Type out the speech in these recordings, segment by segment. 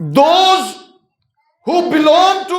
Those who belong to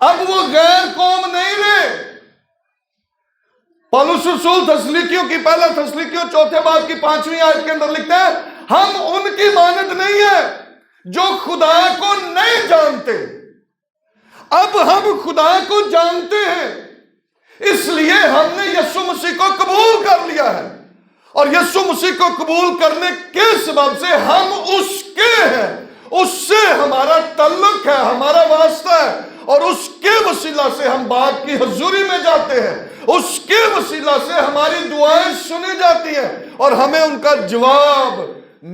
اب وہ غیر قوم نہیں رہے۔ پولس رسول تسلیکیوں کی پہلا تسلیکیوں چوتھے باب کی 5ویں آیت کے اندر لکھتا ہے، ہم ان کی مانند نہیں ہے جو خدا کو نہیں جانتے، اب ہم خدا کو جانتے ہیں، اس لیے ہم نے یسوع مسیح کو قبول کر لیا ہے، اور یسوع مسیح کو قبول کرنے کے سبب سے ہم اس کے ہیں، اس سے ہمارا تعلق ہے، ہمارا واسطہ ہے، اور اس کے وسیلہ سے ہم باپ کی حضوری میں جاتے ہیں، اس کے وسیلہ سے ہماری دعائیں سنی جاتی ہیں اور ہمیں ان کا جواب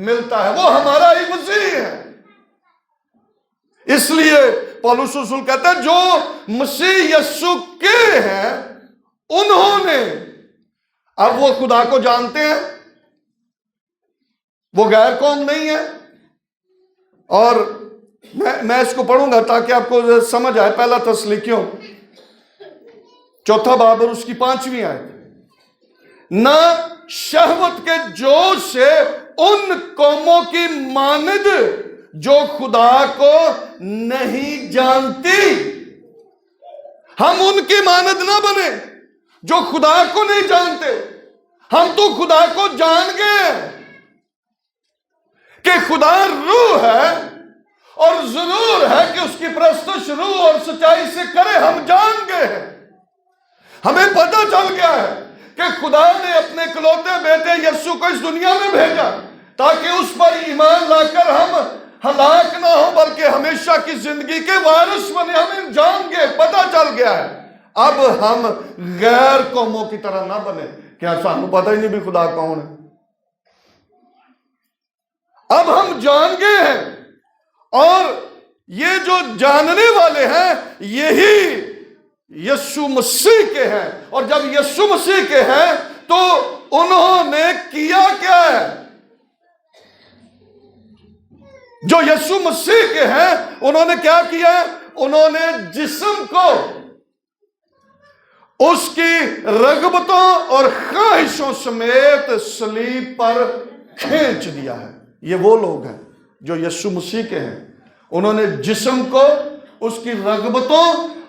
ملتا ہے، وہ ہمارا ہی وسیع ہے۔ اس لیے پولس رسول کہتا ہے جو مسیح یسوع کے ہیں انہوں نے، اب وہ خدا کو جانتے ہیں، وہ غیر قوم نہیں ہے۔ اور میں اس کو پڑھوں گا تاکہ آپ کو سمجھ آئے۔ پہلا تسلیکیوں چوتھا باب اور اس کی 5ویں آیت، نہ شہوت کے جوش سے ان قوموں کی مانند جو خدا کو نہیں جانتی، ہم ان کی مانند نہ بنے جو خدا کو نہیں جانتے، ہم تو خدا کو جان گئے کہ خدا روح ہے، اور ضرور ہے کہ اس کی پرستش روح اور سچائی سے کرے، ہم جان گئے ہیں، ہمیں پتہ چل گیا ہے کہ خدا نے اپنے اکلوتے بیٹے یسوع کو اس دنیا میں بھیجا تاکہ اس پر ایمان لا کر ہم ہلاک نہ ہو بلکہ ہمیشہ کی زندگی کے وارث بنے، ہمیں جان گئے، پتہ چل گیا ہے۔ اب ہم غیر قوموں کی طرح نہ بنے، کیا سانو پتہ ہی نہیں بھی خدا کون ہے، اب ہم جان گئے ہیں، اور یہ جو جاننے والے ہیں یہی یسوع مسیح کے ہیں، اور جب یسوع مسیح کے ہیں تو انہوں نے کیا کیا ہے؟ جو یسوع مسیح کے ہیں انہوں نے کیا کیا؟ انہوں نے جسم کو اس کی رغبتوں اور خواہشوں سمیت صلیب پر کھینچ دیا ہے۔ یہ وہ لوگ ہیں جو یسوع مسیح کے ہیں، انہوں نے جسم کو اس کی رغبتوں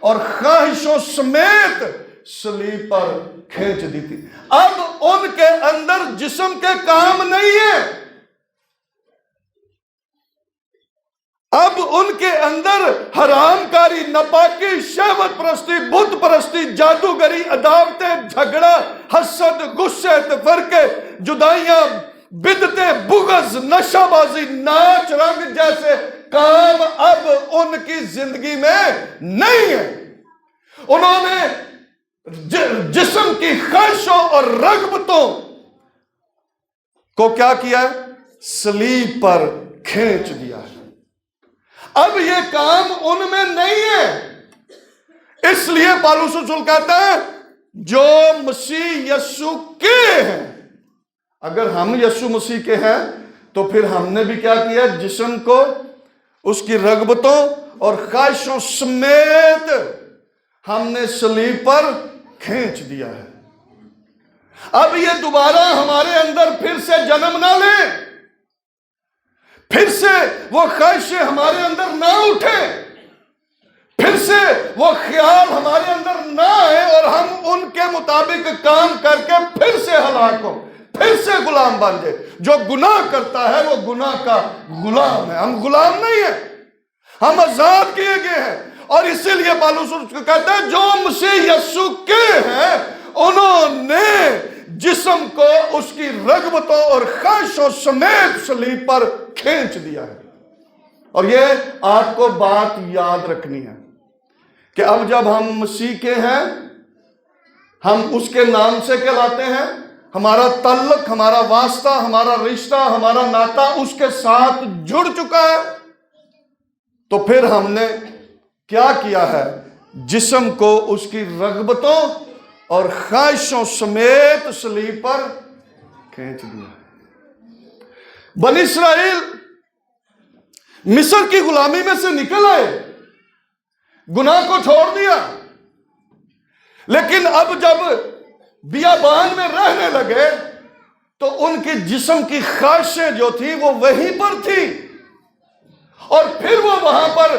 اور خواہشوں سمیت صلیب پر کھینچ دی تھی۔ اب ان کے اندر جسم کے کام نہیں ہیں، اب ان کے اندر حرام کاری، ناپاکی، شہوت پرستی، بت پرستی، جادوگری، عداوتیں، جھگڑا، حسد، غصے، تفرقے، جدائیاں، بدعتیں، بغض، نشہ بازی، ناچ رنگ جیسے کام اب ان کی زندگی میں نہیں ہے۔ انہوں نے جسم کی خواہشوں اور رغبتوں کو کیا کیا ہے؟ صلیب پر کھینچ دیا ہے۔ اب یہ کام ان میں نہیں ہے، اس لیے پولس رسول کہتا ہے جو مسیح یسوع کے ہیں، اگر ہم یسوع مسیح کے ہیں تو پھر ہم نے بھی کیا کیا؟ جسم کو اس کی رغبتوں اور خواہشوں سمیت ہم نے صلیب پر کھینچ دیا ہے۔ اب یہ دوبارہ ہمارے اندر پھر سے جنم نہ لیں، پھر سے وہ خواہشیں ہمارے اندر نہ اٹھیں، پھر سے وہ خیال ہمارے اندر نہ آئے اور ہم ان کے مطابق کام کر کے پھر سے ہلاک ہوں، پھر سے غلام بن جائے۔ جو گناہ کرتا ہے وہ گناہ کا غلام ہے، ہم غلام نہیں ہیں، ہم آزاد کیے گئے ہیں۔ اور اسی لیے پولس کہتا ہے جو مسیح یسوع کے ہیں انہوں نے جسم کو اس کی رغبتوں اور خواہشوں سمیت صلیب پر کھینچ دیا ہے۔ اور یہ آپ کو بات یاد رکھنی ہے کہ اب جب ہم مسیح کے ہیں، ہم اس کے نام سے کہلاتے ہیں، ہمارا تعلق، ہمارا واسطہ، ہمارا رشتہ، ہمارا ناطہ اس کے ساتھ جڑ چکا ہے، تو پھر ہم نے کیا کیا ہے؟ جسم کو اس کی رغبتوں اور خواہشوں سمیت صلیب پر کھینچ دیا۔ بنی اسرائیل مصر کی غلامی میں سے نکل آئے، گناہ کو چھوڑ دیا، لیکن اب جب بیابان میں رہنے لگے تو ان کی جسم کی خواہشیں جو تھی وہ وہیں پر تھی، اور پھر وہ وہاں پر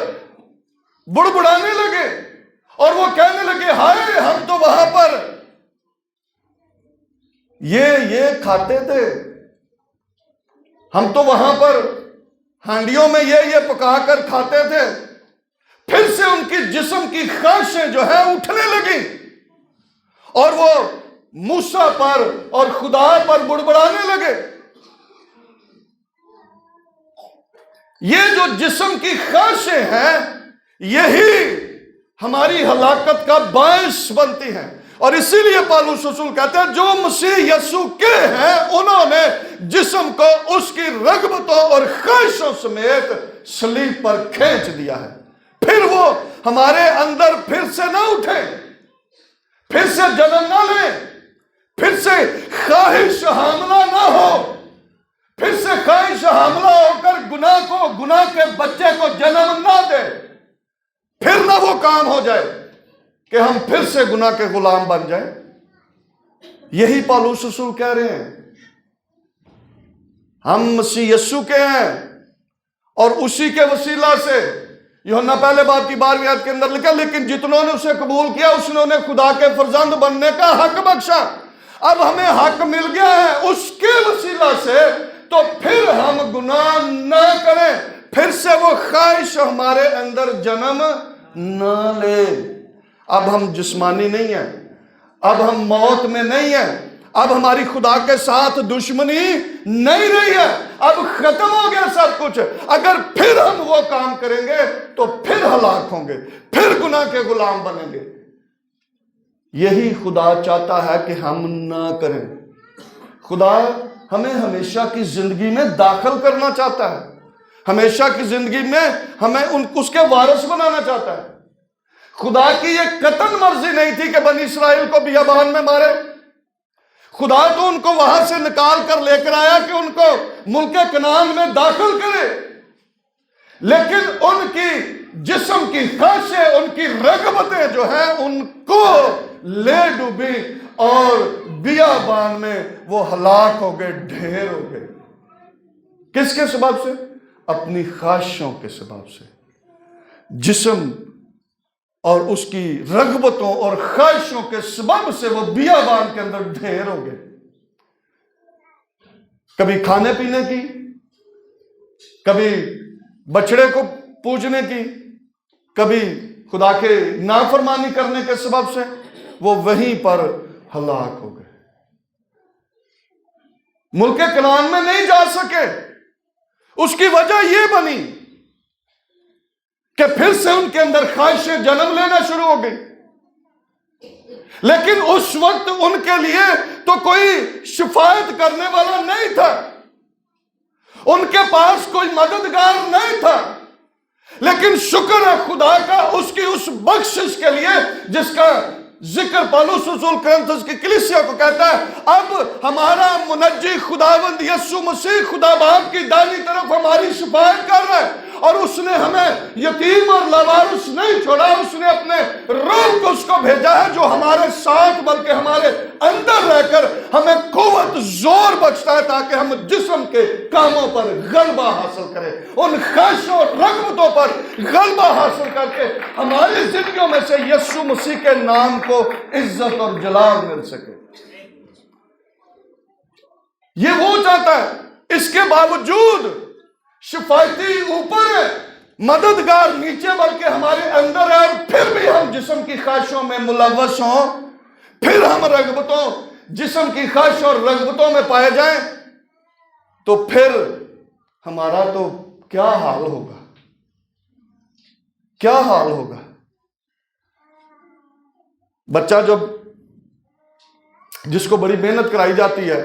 بڑبڑانے لگے اور وہ کہنے لگے ہائے ہم تو وہاں پر یہ کھاتے تھے، ہم تو وہاں پر ہانڈیوں میں یہ پکا کر کھاتے تھے۔ پھر سے ان کی جسم کی خواہشیں جو ہے اٹھنے لگیں اور وہ موسیٰ پر اور خدا پر بڑبڑانے لگے۔ یہ جو جسم کی خواہشیں ہیں یہی ہماری ہلاکت کا باعث بنتی ہیں، اور اسی لیے پالوس رسول کہتے ہیں جو مسیح یسوع کے ہیں انہوں نے جسم کو اس کی رغبتوں اور خواہشوں سمیت صلیب پر کھینچ دیا ہے۔ پھر وہ ہمارے اندر پھر سے نہ اٹھے، پھر سے جنم نہ لیں، پھر سے خواہش حاملہ نہ ہو، پھر سے خواہش حاملہ ہو کر گناہ کے بچے کو جنم نہ دے، پھر نہ وہ کام ہو جائے کہ ہم پھر سے گناہ کے غلام بن جائیں۔ یہی پالوس رسول کہہ رہے ہیں، ہم مسیح یسوع کے ہیں اور اسی کے وسیلہ سے یوحنا پہلے باب کی 12ویں آیت کے اندر لکھا لیکن جتنوں نے اسے قبول کیا انہوں نے خدا کے فرزند بننے کا حق بخشا۔ اب ہمیں حق مل گیا ہے اس کے وسیلہ سے، تو پھر ہم گناہ نہ کریں، پھر سے وہ خواہش ہمارے اندر جنم نہ لے۔ اب ہم جسمانی نہیں ہیں، اب ہم موت میں نہیں ہیں، اب ہماری خدا کے ساتھ دشمنی نہیں رہی ہے، اب ختم ہو گیا سب کچھ۔ اگر پھر ہم وہ کام کریں گے تو پھر ہلاک ہوں گے، پھر گناہ کے غلام بنیں گے۔ یہی خدا چاہتا ہے کہ ہم نہ کریں۔ خدا ہمیں ہمیشہ کی زندگی میں داخل کرنا چاہتا ہے، ہمیشہ کی زندگی میں ہمیں اس کے وارث بنانا چاہتا ہے۔ خدا کی یہ قطعاً مرضی نہیں تھی کہ بنی اسرائیل کو بیابان میں مارے۔ خدا تو ان کو وہاں سے نکال کر لے کر آیا کہ ان کو ملک کنعان میں داخل کرے، لیکن ان کی جسم کی خواہشیں، ان کی رغبتیں جو ہیں ان کو لے ڈوبی اور بیابان میں وہ ہلاک ہو گئے، ڈھیر ہو گئے۔ کس کے سبب سے؟ اپنی خواہشوں کے سبب سے۔ جسم اور اس کی رغبتوں اور خواہشوں کے سبب سے وہ بیابان کے اندر ڈھیر ہو گئے۔ کبھی کھانے پینے کی، کبھی بچڑے کو پوجنے کی، کبھی خدا کے نافرمانی کرنے کے سبب سے وہ وہیں پر ہلاک ہو گئے۔ ملک کنعان میں نہیں جا سکے، اس کی وجہ یہ بنی کہ پھر سے ان کے اندر خواہشیں جنم لینا شروع ہو گئی۔ لیکن اس وقت ان کے لیے تو کوئی شفاعت کرنے والا نہیں تھا، ان کے پاس کوئی مددگار نہیں تھا، لیکن شکر ہے خدا کا اس کی اس بخشش کے لیے جس کا ذکر پالوس رسول کرنتھس کی کلیسیا کو کہتا ہے اب ہمارا منجی خداوند یسوع مسیح خدا باپ کی دائیں طرف ہماری شفاعت کر رہا ہے، اور اس نے ہمیں یتیم اور لاوارث نہیں چھوڑا، اس نے اپنے روح کو اس کو بھیجا ہے جو ہمارے ساتھ بلکہ ہمارے اندر رہ کر ہمیں قوت زور بخشتا ہے تاکہ ہم جسم کے کاموں پر غلبہ حاصل کریں، ان خواہشوں اور رغبتوں پر غلبہ حاصل کر کے ہماری زندگیوں میں سے یسوع مسیح کے نام کو عزت اور جلال مل سکے۔ یہ وہ چاہتا ہے۔ اس کے باوجود شفاعتی اوپر ہے، مددگار نیچے بلکہ ہمارے اندر ہے، اور پھر بھی ہم جسم کی خواہشوں میں ملوث ہوں، پھر ہم رغبتوں، جسم کی خواہش اور رغبتوں میں پائے جائیں، تو پھر ہمارا تو کیا حال ہوگا، کیا حال ہوگا۔ بچہ جس کو بڑی محنت کرائی جاتی ہے،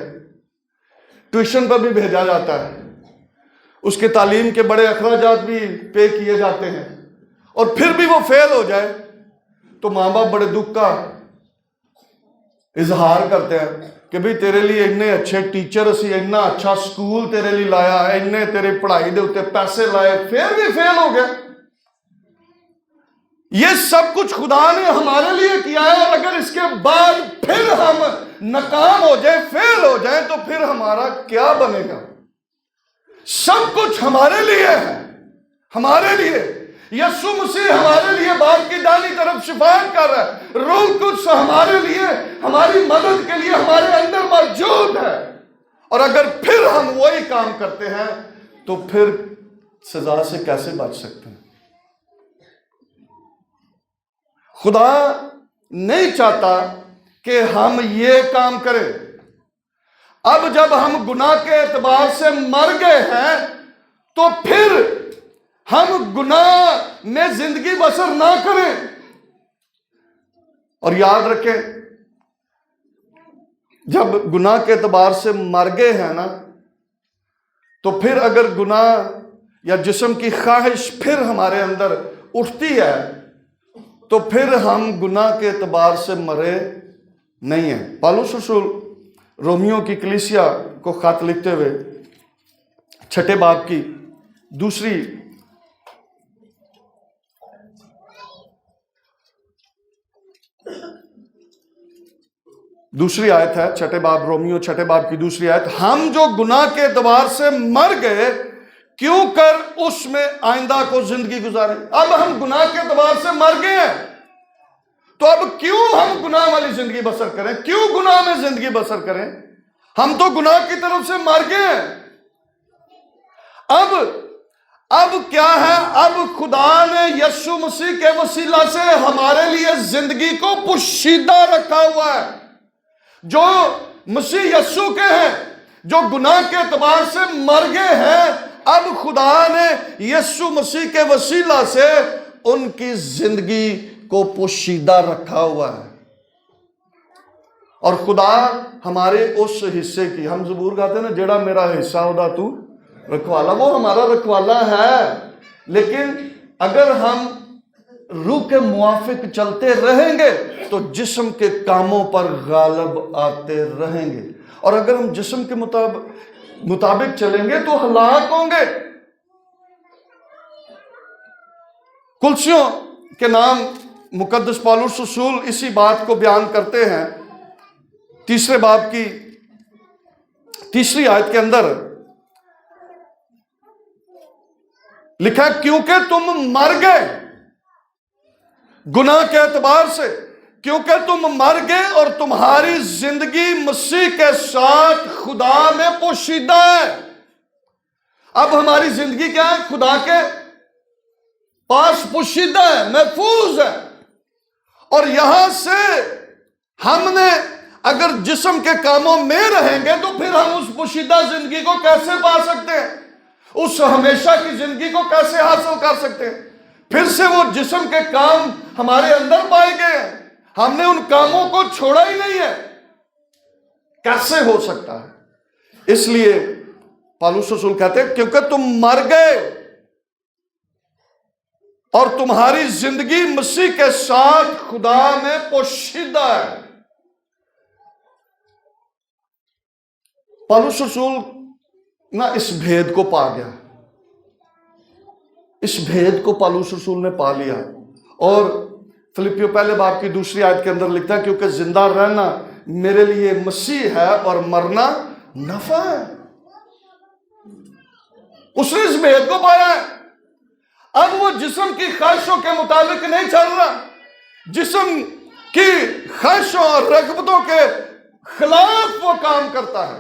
ٹیوشن پر بھی بھیجا جاتا ہے، اس کے تعلیم کے بڑے اخراجات بھی پے کیے جاتے ہیں، اور پھر بھی وہ فیل ہو جائے تو ماں باپ بڑے دکھ کا اظہار کرتے ہیں کہ بھئی تیرے لیے اتنے اچھے ٹیچر اسی اتنا اچھا سکول تیرے لیے لایا ہے، اتنے تیرے پڑھائی دے اتے پیسے لائے، پھر بھی فیل ہو گیا۔ یہ سب کچھ خدا نے ہمارے لیے کیا ہے، اور اگر اس کے بعد پھر ہم ناکام ہو جائیں، فیل ہو جائیں، تو پھر ہمارا کیا بنے گا؟ سب کچھ ہمارے لیے ہے، ہمارے لیے یسوع مسیح ہمارے لیے باپ کی دائیں طرف شفاعت کر رہا ہے. روح القدس ہمارے لیے ہماری مدد کے لیے ہمارے اندر موجود ہے. اور اگر پھر ہم وہی کام کرتے ہیں تو پھر سزا سے کیسے بچ سکتے ہیں؟ خدا نہیں چاہتا کہ ہم یہ کام کریں. اب جب ہم گناہ کے اعتبار سے مر گئے ہیں تو پھر ہم گناہ میں زندگی بسر نہ کریں. اور یاد رکھیں، جب گناہ کے اعتبار سے مر گئے ہیں نا، تو پھر اگر گناہ یا جسم کی خواہش پھر ہمارے اندر اٹھتی ہے تو پھر ہم گناہ کے اعتبار سے مرے نہیں ہیں. پالوس رسول رومیو کی کلیسیا کو خط لکھتے ہوئے 6 باب کی دوسری آیت ہے، 6 باب رومیو 6 باب کی دوسری آیت، ہم جو گناہ کے اعتبار سے مر گئے کیوں کر اس میں آئندہ کو زندگی گزاریں. اب ہم گناہ کے اعتبار سے مر گئے ہیں تو اب کیوں ہم گناہ والی زندگی بسر کریں؟ کیوں گناہ میں زندگی بسر کریں؟ ہم تو گناہ کی طرف سے مر گئے ہیں. اب کیا ہے؟ اب خدا نے یسوع مسیح کے وسیلہ سے ہمارے لیے زندگی کو پوشیدہ رکھا ہوا ہے. جو مسیح یسوع کے ہیں، جو گناہ کے اعتبار سے مر گئے ہیں، اب خدا نے یسوع مسیح کے وسیلہ سے ان کی زندگی کو پوشیدہ رکھا ہوا ہے. اور خدا ہمارے اس حصے کی، ہم زبور گاتے ہیں نا، جڑا میرا حصہ ہودا تو رکھوالا، وہ ہمارا رکھوالا ہے. لیکن اگر ہم روح کے موافق چلتے رہیں گے تو جسم کے کاموں پر غالب آتے رہیں گے. اور اگر ہم جسم کے مطابق چلیں گے تو ہلاک ہوں گے. کلسیوں کے نام مقدس پالوس رسول اسی بات کو بیان کرتے ہیں 3 باب کی 3 آیت کے اندر لکھا ہے، کیونکہ تم مر گئے گناہ کے اعتبار سے، کیونکہ تم مر گئے اور تمہاری زندگی مسیح کے ساتھ خدا میں پوشیدہ ہے. اب ہماری زندگی کیا ہے؟ خدا کے پاس پوشیدہ ہے، محفوظ ہے. اور یہاں سے ہم نے اگر جسم کے کاموں میں رہیں گے تو پھر ہم اس پوشیدہ زندگی کو کیسے پا سکتے ہیں؟ اس ہمیشہ کی زندگی کو کیسے حاصل کر سکتے ہیں؟ پھر سے وہ جسم کے کام ہمارے اندر پائے گئے ہیں، ہم نے ان کاموں کو چھوڑا ہی نہیں ہے. کیسے ہو سکتا ہے؟ اس لیے پالوس رسول کہتے ہیں، کیونکہ تم مر گئے اور تمہاری زندگی مسیح کے ساتھ خدا میں پوشیدہ ہے. پالوس رسول نہ اس بھید کو پا گیا، اس بھید کو پالوس رسول نے پا لیا. اور فلپیو 1 باب کی 2 آیت کے اندر لکھتا ہے، کیونکہ زندہ رہنا میرے لیے مسیح ہے اور مرنا نفع ہے. اس نے اس بھید کو پایا ہے. اب وہ جسم کی خواہشوں کے مطابق نہیں چل رہا، جسم کی خواہشوں اور رغبتوں کے خلاف وہ کام کرتا ہے.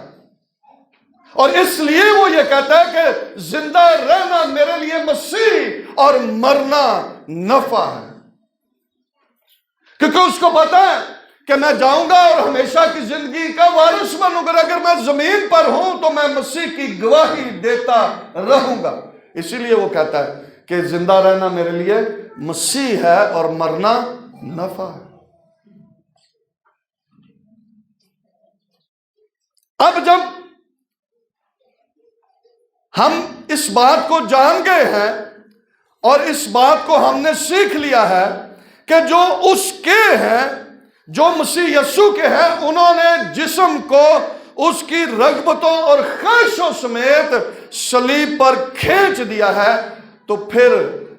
اور اس لیے وہ یہ کہتا ہے کہ زندہ رہنا میرے لیے مسیح اور مرنا نفع ہے. کیونکہ اس کو پتا ہے کہ میں جاؤں گا اور ہمیشہ کی زندگی کا وارث بنوں گا. اگر میں زمین پر ہوں تو میں مسیح کی گواہی دیتا رہوں گا. اسی لیے وہ کہتا ہے کہ زندہ رہنا میرے لیے مسیح ہے اور مرنا نفع ہے. اب جب ہم اس بات کو جان گئے ہیں اور اس بات کو ہم نے سیکھ لیا ہے کہ جو اس کے ہیں، جو مسیح یسوع کے ہیں، انہوں نے جسم کو اس کی رغبتوں اور خواہشوں سمیت صلیب پر کھینچ دیا ہے، تو پھر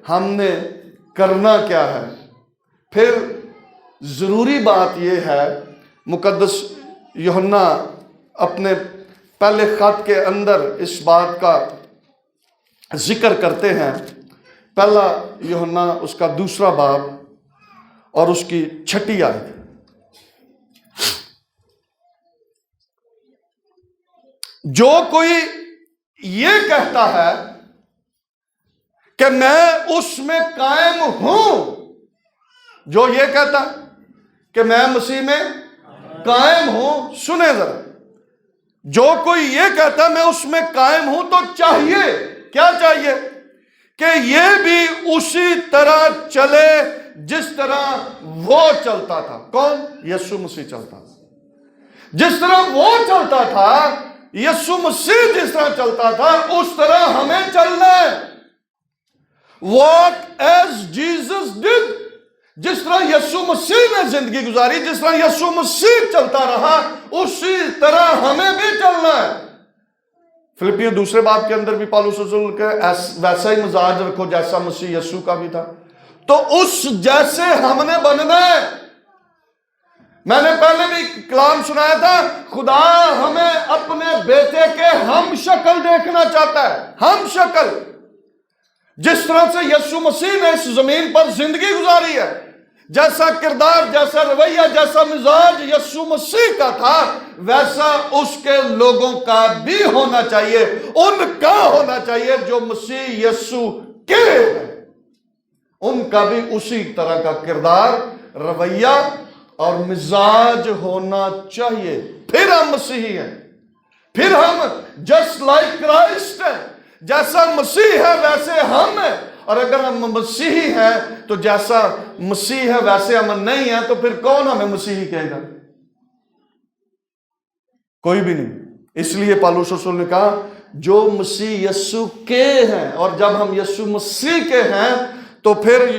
ہم نے کرنا کیا ہے؟ پھر ضروری بات یہ ہے، مقدس یوحنا اپنے پہلے خط کے اندر اس بات کا ذکر کرتے ہیں پہلا یوحنا اس کا 2 باب اور اس کی 6 آیت. جو کوئی یہ کہتا ہے کہ میں اس میں قائم ہوں، جو یہ کہتا کہ میں مسیح میں قائم ہوں، سنیں ذرا، جو کوئی یہ کہتا میں اس میں قائم ہوں تو چاہیے، کیا چاہیے؟ کہ یہ بھی اسی طرح چلے جس طرح وہ چلتا تھا. کون؟ یسوع مسیح چلتا تھا. جس طرح وہ چلتا تھا، یسوع مسیح جس طرح چلتا تھا، اس طرح ہمیں چلنا ہے. What as Jesus did. جس طرح یسوع مسیح نے زندگی گزاری، جس طرح یسوع مسیح چلتا رہا، اسی طرح ہمیں بھی چلنا ہے. فلپیوں 2 باب کے اندر بھی پالوس رسول کے ویسا ہی مزاج رکھو جیسا مسیح یسوع کا بھی تھا. تو اس جیسے ہم نے بننا ہے. میں نے پہلے بھی کلام سنایا تھا، خدا ہمیں اپنے بیٹے کے ہم شکل دیکھنا چاہتا ہے. ہم شکل، جس طرح سے یسوع مسیح نے اس زمین پر زندگی گزاری ہے، جیسا کردار، جیسا رویہ، جیسا مزاج یسوع مسیح کا تھا، ویسا اس کے لوگوں کا بھی ہونا چاہیے. ان کا ہونا چاہیے جو مسیح یسوع کے ہیں. ان کا بھی اسی طرح کا کردار، رویہ اور مزاج ہونا چاہیے. پھر ہم مسیحی ہیں، پھر ہم جسٹ لائک کرائسٹ ہیں. جیسا مسیح ہے ویسے ہم ہیں. اور اگر ہم مسیحی ہیں تو جیسا مسیح ہے ویسے ہم نہیں ہیں، تو پھر کون ہمیں مسیحی کہے گا؟ کوئی بھی نہیں. اس لیے پالوس رسول نے کہا جو مسیح یسوع کے ہیں. اور جب ہم یسوع مسیح کے ہیں تو پھر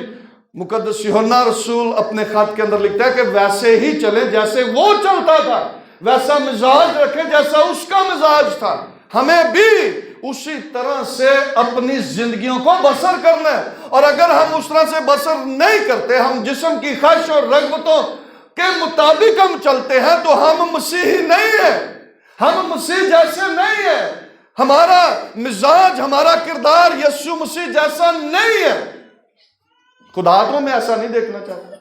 مقدس یوحنا رسول اپنے خط کے اندر لکھتا ہے کہ ویسے ہی چلیں جیسے وہ چلتا تھا، ویسا مزاج رکھیں جیسا اس کا مزاج تھا. ہمیں بھی اسی طرح سے اپنی زندگیوں کو بسر کرنا ہے. اور اگر ہم اس طرح سے بسر نہیں کرتے، ہم جسم کی خواہش اور رغبتوں کے مطابق ہم چلتے ہیں، تو ہم مسیحی نہیں ہیں. ہم مسیح جیسے نہیں ہیں. ہمارا مزاج، ہمارا کردار یسوع مسیح جیسا نہیں ہے. خدا تو ہمیں ایسا نہیں دیکھنا چاہتا.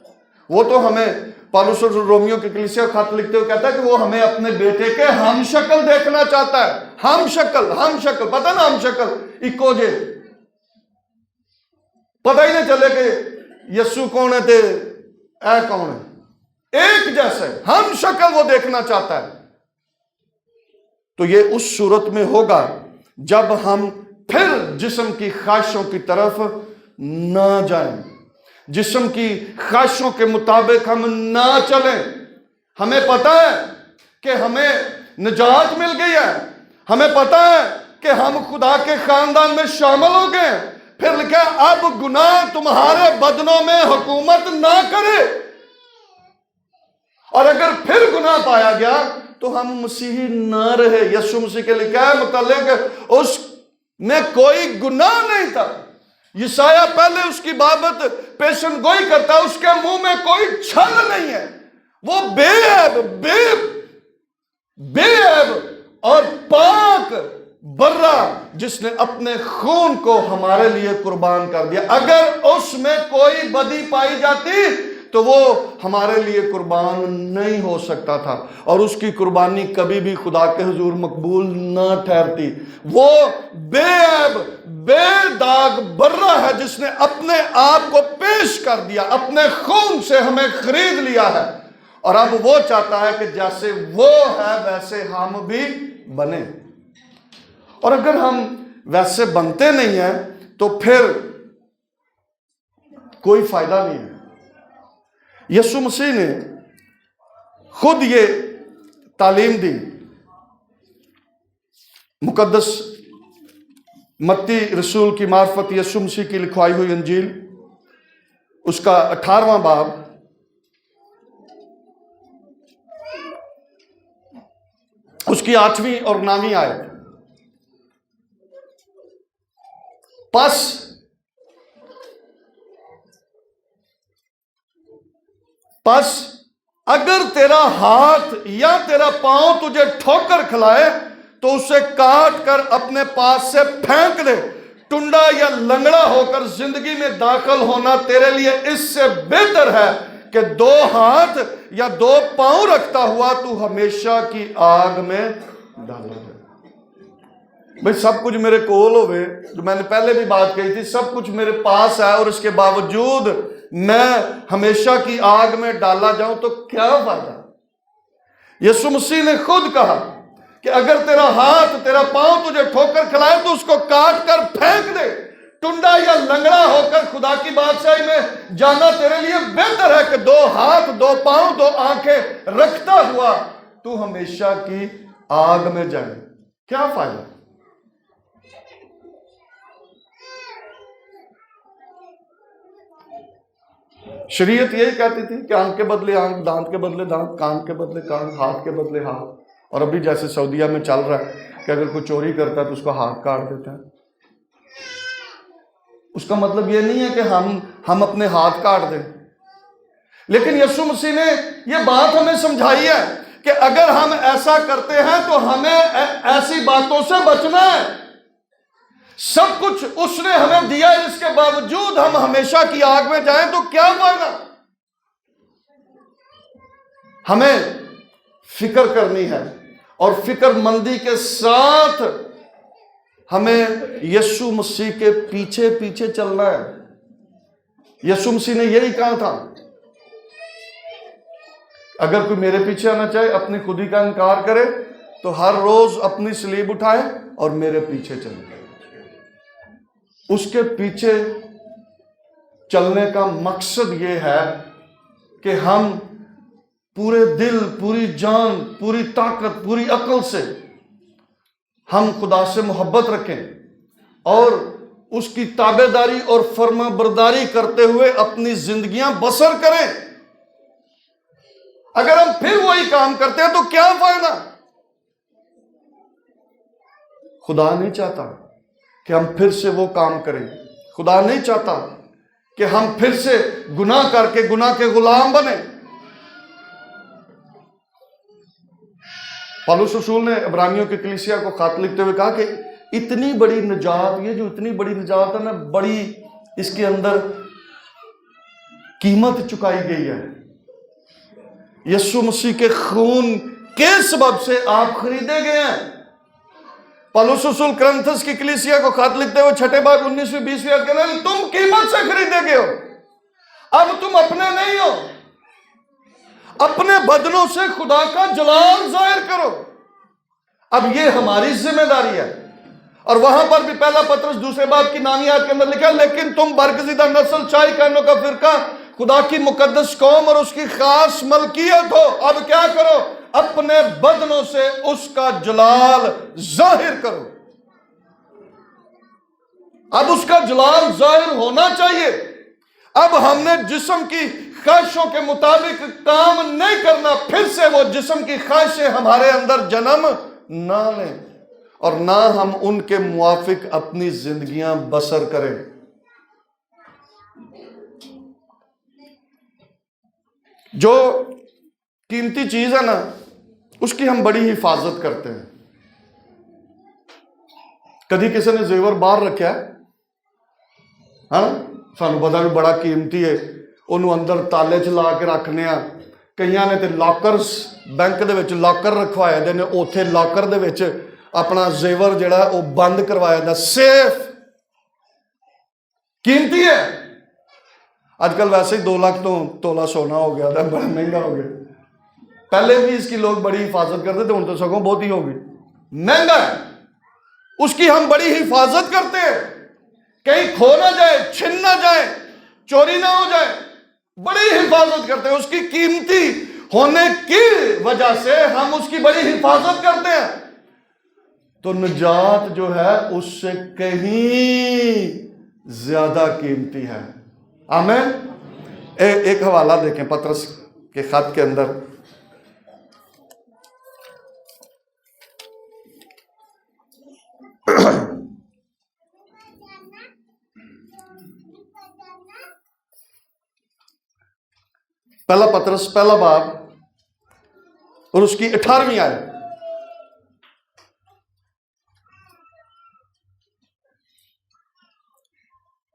وہ تو ہمیں پالوس رومیو کی کلیسیا خط لکھتے ہوئے کہتا ہے کہ وہ ہمیں اپنے بیٹے کے ہم شکل دیکھنا چاہتا ہے. ہم شکل، ہم شکل، پتہ نا ہم شکل اکو جے، پتہ ہی نہیں چلے کہ یسوع کون ہے تے اے کون ہے، ایک جیسے ہم شکل وہ دیکھنا چاہتا ہے. تو یہ اس صورت میں ہوگا جب ہم پھر جسم کی خواہشوں کی طرف نہ جائیں، جسم کی خواہشوں کے مطابق ہم نہ چلیں. ہمیں پتہ ہے کہ ہمیں نجات مل گئی ہے، ہمیں پتہ ہے کہ ہم خدا کے خاندان میں شامل ہو گئے. پھر لکھا اب گناہ تمہارے بدنوں میں حکومت نہ کرے. اور اگر پھر گناہ پایا گیا تو ہم مسیحی نہ رہے. یسوع مسیح کے لکھا ہے متعلق اس میں کوئی گناہ نہیں تھا. یسایہ پہلے اس کی بابت پیشن گوئی کرتا، اس کے منہ میں کوئی چھل نہیں ہے. وہ بے عیب، بے عیب اور پاک برہ، جس نے اپنے خون کو ہمارے لیے قربان کر دیا. اگر اس میں کوئی بدی پائی جاتی تو وہ ہمارے لیے قربان نہیں ہو سکتا تھا، اور اس کی قربانی کبھی بھی خدا کے حضور مقبول نہ ٹھہرتی. وہ بے عیب، بے داغ برہ ہے جس نے اپنے آپ کو پیش کر دیا، اپنے خون سے ہمیں خرید لیا ہے. اور اب وہ چاہتا ہے کہ جیسے وہ ہے ویسے ہم بھی بنیں. اور اگر ہم ویسے بنتے نہیں ہیں تو پھر کوئی فائدہ نہیں ہے. یسوع مسیح نے خود یہ تعلیم دی. مقدس متی رسول کی معرفت یسوع مسیح کی لکھوائی ہوئی انجیل، اس کا 18واں باب، اس کی 8ویں اور 9ویں آیت. پس اگر تیرا ہاتھ یا تیرا پاؤں تجھے ٹھوکر کھلائے تو اسے کاٹ کر اپنے پاس سے پھینک دے. ٹنڈا یا لنگڑا ہو کر زندگی میں داخل ہونا تیرے لیے اس سے بہتر ہے کہ 2 ہاتھ یا 2 پاؤں رکھتا ہوا تو ہمیشہ کی آگ میں ڈالا جائے۔ بھئی سب کچھ میرے کول ہوئے، جو میں نے پہلے بھی بات کہی تھی، سب کچھ میرے پاس ہے اور اس کے باوجود میں ہمیشہ کی آگ میں ڈالا جاؤں تو کیا فائدہ؟ یسوع مسیح نے خود کہا کہ اگر تیرا ہاتھ تیرا پاؤں تجھے ٹھوکر کھلائے تو اس کو کاٹ کر پھینک دے۔ ٹنڈا یا لنگڑا ہو کر خدا کی بادشاہی میں جانا تیرے لیے بہتر ہے کہ 2 ہاتھ 2 پاؤں 2 آنکھیں رکھتا ہوا تو ہمیشہ کی آگ میں جائے۔ کیا فائدہ؟ شریعت یہی کہتی تھی کہ آنکھ کے بدلے آنکھ، دانت کے بدلے دانت، کان کے بدلے کان، ہاتھ کے بدلے ہاتھ۔ اور ابھی جیسے سعودیہ میں چل رہا ہے کہ اگر کوئی چوری کرتا ہے تو اس کو ہاتھ کاٹ دیتا ہے۔ اس کا مطلب یہ نہیں ہے کہ ہم اپنے ہاتھ کاٹ دیں، لیکن یسوع مسیح نے یہ بات ہمیں سمجھائی ہے کہ اگر ہم ایسا کرتے ہیں تو ہمیں ایسی باتوں سے بچنا ہے۔ سب کچھ اس نے ہمیں دیا ہے، اس کے باوجود ہم ہمیشہ کی آگ میں جائیں تو کیا فائدہ؟ ہمیں فکر کرنی ہے اور فکر مندی کے ساتھ ہمیں یسوع مسیح کے پیچھے پیچھے چلنا ہے۔ یسوع مسیح نے یہی کہا تھا، اگر کوئی میرے پیچھے آنا چاہے اپنی خودی کا انکار کرے تو ہر روز اپنی صلیب اٹھائے اور میرے پیچھے چلے۔ اس کے پیچھے چلنے کا مقصد یہ ہے کہ ہم پورے دل، پوری جان، پوری طاقت، پوری عقل سے ہم خدا سے محبت رکھیں اور اس کی تابعداری اور فرما برداری کرتے ہوئے اپنی زندگیاں بسر کریں۔ اگر ہم پھر وہی کام کرتے ہیں تو کیا فائدہ؟ خدا نہیں چاہتا کہ ہم پھر سے وہ کام کریں۔ خدا نہیں چاہتا کہ ہم پھر سے گناہ کر کے گناہ کے غلام بنیں۔ پالوس رسول نے عبرانیوں کی کلیسیا کو خط لکھتے ہوئے کہا کہ اتنی بڑی نجات، یہ جو اتنی بڑی نجات ہے نا، بڑی اس کے اندر قیمت چکائی گئی ہے۔ یسوع مسیح کے خون کے سبب سے آپ خریدے گئے ہیں۔ پالوس رسول کرنتھس کی کلیسیا کو خط لکھتے ہوئے 6 باب 19ویں 20ویں آیت کہتے ہیں تم قیمت سے خریدے گئے ہو، اب تم اپنے نہیں ہو، اپنے بدنوں سے خدا کا جلال ظاہر کرو۔ اب یہ ہماری ذمہ داری ہے، اور وہاں پر بھی پہلا پطرس 2 باب کی 9 آیت کے اندر لکھا ہے لیکن تم برگزیدہ نسل، چائی کہنوں کا فرقہ، خدا کی مقدس قوم اور اس کی خاص ملکیت ہو۔ اب کیا کرو؟ اپنے بدنوں سے اس کا جلال ظاہر کرو۔ اب اس کا جلال ظاہر ہونا چاہیے۔ اب ہم نے جسم کی خواہشوں کے مطابق کام نہیں کرنا، پھر سے وہ جسم کی خواہشیں ہمارے اندر جنم نہ لیں اور نہ ہم ان کے موافق اپنی زندگیاں بسر کریں۔ جو قیمتی چیز ہے نا، اس کی ہم بڑی حفاظت کرتے ہیں۔ کدی کسی نے زیور باہر رکھا ہے؟ ہاں، سانو پتا بھی بڑا قیمتی ہے، انہوں اندر تالے چلا کے رکھنے ہیں۔ کئیاں نے تے لاکرز بینک دے وچ لاکر رکھوائے دے نے، اوتھے لاکر دے وچ اپنا زیور جڑا وہ بند کروایا دا، سیف قیمتی ہے۔ آج کل ویسے ہی 2 لاکھ تو تولہ سونا ہو گیا تھا، بڑا مہنگا ہو گیا۔ پہلے بھی اس کی لوگ بڑی حفاظت کرتے تھے، ان تو سگوں بہت ہی ہوگی، مہنگا ہے، اس کی ہم بڑی حفاظت کرتے ہیں، کہیں کھو نہ جائے، چھن نہ جائے، چوری نہ ہو جائے، بڑی حفاظت کرتے ہیں۔ اس کی قیمتی ہونے کی وجہ سے ہم اس کی بڑی حفاظت کرتے ہیں۔ تو نجات جو ہے اس سے کہیں زیادہ قیمتی ہے۔ آمین۔ ایک حوالہ دیکھیں پطرس کے خط کے اندر، پہلا پطرس پہلا باب اور اس کی 18ویں آیت۔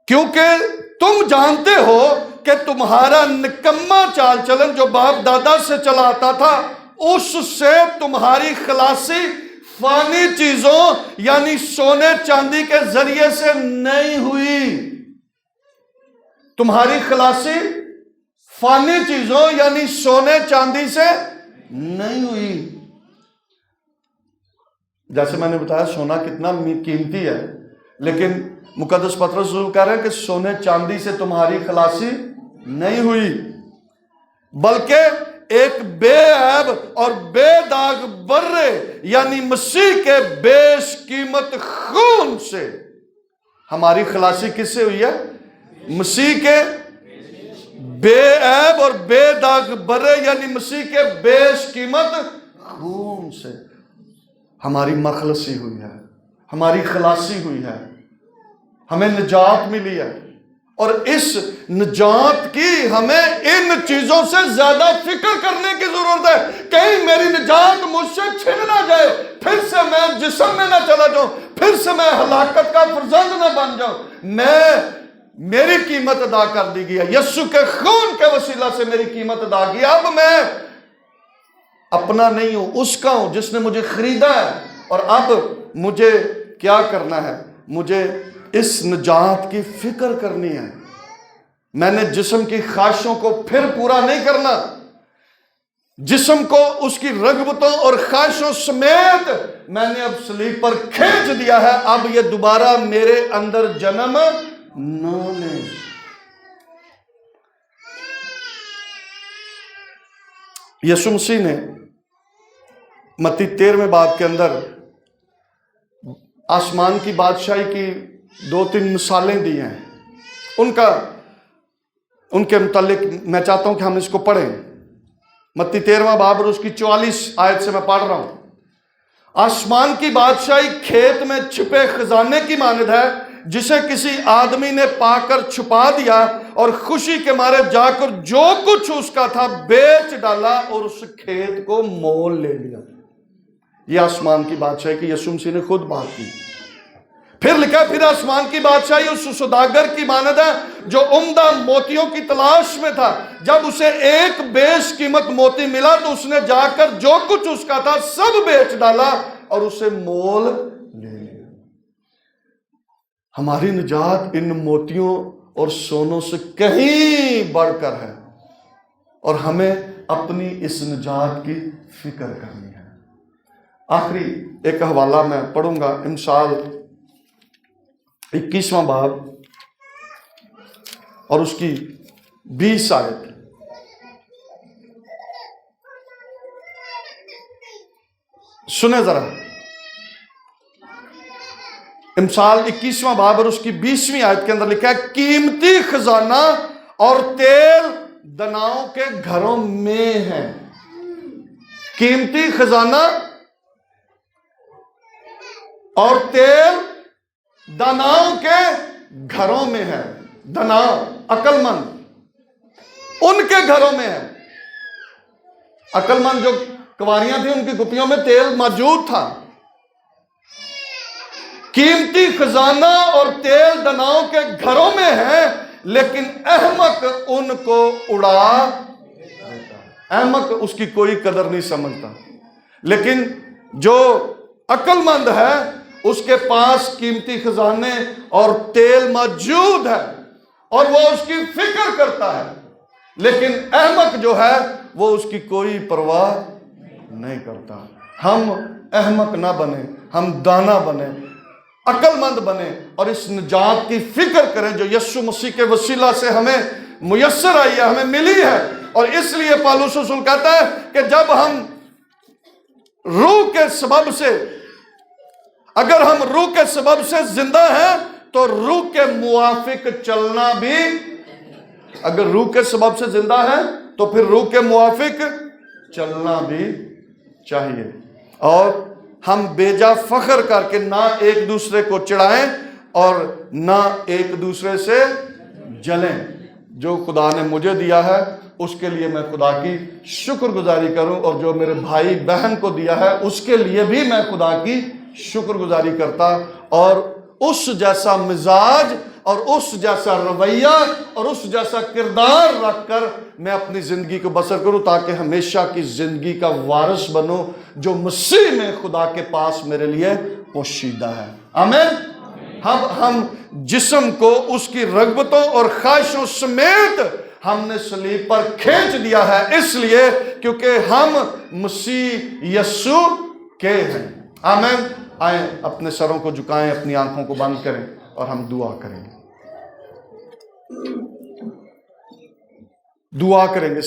کیونکہ تم جانتے ہو کہ تمہارا نکما چال چلن جو باپ دادا سے چلا آتا تھا، اس سے تمہاری خلاصی فانی چیزوں یعنی سونے چاندی کے ذریعے سے نہیں ہوئی۔ تمہاری خلاصی فانی چیزوں یعنی سونے چاندی سے نہیں ہوئی۔ جیسے میں نے بتایا سونا کتنا قیمتی ہے، لیکن مقدس پطرس رسول کہہ رہے ہیں کہ سونے چاندی سے تمہاری خلاصی نہیں ہوئی، بلکہ ایک بے عیب اور بے داغ برے یعنی مسیح کے بیش قیمت خون سے۔ ہماری خلاصی کس سے ہوئی ہے؟ مسیح کے بے عیب اور بے داغ برے یعنی مسیح کے بیش قیمت خون سے ہماری مخلصی ہوئی ہے، ہماری خلاصی ہوئی ہے، ہمیں نجات ملی ہے۔ اور اس نجات کی ہمیں ان چیزوں سے زیادہ فکر کرنے کی ضرورت ہے۔ کہیں میری نجات مجھ سے چھن نہ جائے، پھر سے میں جسم میں نہ چلا جاؤں، پھر سے میں ہلاکت کا فرزند نہ بن جاؤں۔ میری قیمت ادا کر دی گئی ہے، یسوع کے خون کے وسیلہ سے میری قیمت ادا کی۔ اب میں اپنا نہیں ہوں، اس کا ہوں جس نے مجھے خریدا ہے۔ اور اب مجھے کیا کرنا ہے؟ مجھے اس نجات کی فکر کرنی ہے۔ میں نے جسم کی خواہشوں کو پھر پورا نہیں کرنا، جسم کو اس کی رغبتوں اور خواہشوں سمیت میں نے اب صلیب پر کھینچ دیا ہے۔ اب یہ دوبارہ میرے اندر جنم نہ لے۔ یسوع مسیح نے متی 13ویں باب کے اندر آسمان کی بادشاہی کی 2-3 مثالیں دی ہیں۔ ان کے متعلق میں چاہتا ہوں کہ ہم اس کو پڑھیں۔ متی 13واں باب اور اس کی 44 آیت سے میں پڑھ رہا ہوں۔ آسمان کی بادشاہی کھیت میں چھپے خزانے کی مانند ہے، جسے کسی آدمی نے پا کر چھپا دیا اور خوشی کے مارے جا کر جو کچھ اس کا تھا بیچ ڈالا اور اس کھیت کو مول لے لیا۔ یہ آسمان کی بادشاہی کی یسوع مسیح نے خود بات کی۔ پھر لکھا پھر آسمان کی بادشاہی اس سوداگر کی مانند ہے جو عمدہ موتیوں کی تلاش میں تھا۔ جب اسے ایک بیش قیمت موتی ملا تو اس نے جا کر جو کچھ اس کا تھا سب بیچ ڈالا اور اسے مول لے لیا۔ ہماری نجات ان موتیوں اور سونوں سے کہیں بڑھ کر ہے، اور ہمیں اپنی اس نجات کی فکر کرنی ہے۔ آخری ایک حوالہ میں پڑھوں گا، امثال 21واں باب اور اس کی 20 آیت۔ سنیں ذرا، امثال 21واں باب اور اس کی 20ویں آیت کے اندر لکھا ہے، قیمتی خزانہ اور تیل دناؤں کے گھروں میں ہے۔ قیمتی خزانہ اور تیل دناؤں کے گھروں میں ہے۔ دنا عقل مند ان کے گھروں میں ہے۔ عقل مند جو کنواریاں تھیں ان کی گپیوں میں تیل موجود تھا۔ قیمتی خزانہ اور تیل دناؤں کے گھروں میں ہے، لیکن احمق ان کو اڑا دیتا ہے۔ احمق اس کی کوئی قدر نہیں سمجھتا، لیکن جو عقل مند ہے اس کے پاس قیمتی خزانے اور تیل موجود ہے اور وہ اس کی فکر کرتا ہے، لیکن احمق جو ہے وہ اس کی کوئی پرواہ نہیں کرتا۔ ہم احمق نہ بنے، ہم دانا بنے، عقل مند بنے اور اس نجات کی فکر کریں جو یسوع مسیح کے وسیلہ سے ہمیں میسر آئی ہے، ہمیں ملی ہے۔ اور اس لیے پالوس رسول کہتا ہے کہ جب ہم روح کے سبب سے، اگر ہم روح کے سبب سے زندہ ہیں تو روح کے موافق چلنا بھی، اگر روح کے سبب سے زندہ ہیں تو پھر روح کے موافق چلنا بھی چاہیے۔ اور ہم بے جا فخر کر کے نہ ایک دوسرے کو چڑھائیں اور نہ ایک دوسرے سے جلیں۔ جو خدا نے مجھے دیا ہے اس کے لیے میں خدا کی شکر گزاری کروں، اور جو میرے بھائی بہن کو دیا ہے اس کے لیے بھی میں خدا کی شکر گزاری کرتا، اور اس جیسا مزاج اور اس جیسا رویہ اور اس جیسا کردار رکھ کر میں اپنی زندگی کو بسر کروں، تاکہ ہمیشہ کی زندگی کا وارث بنوں جو مسیح میں خدا کے پاس میرے لیے پوشیدہ ہے۔ آمین۔ ہم جسم کو اس کی رغبتوں اور خواہشوں سمیت ہم نے صلیب پر کھینچ دیا ہے، اس لیے کیونکہ ہم مسیح یسوع کے ہیں۔ آمین۔ آئیں اپنے سروں کو جھکائیں، اپنی آنکھوں کو بند کریں اور ہم دعا کریں گے۔ دعا کریں گے۔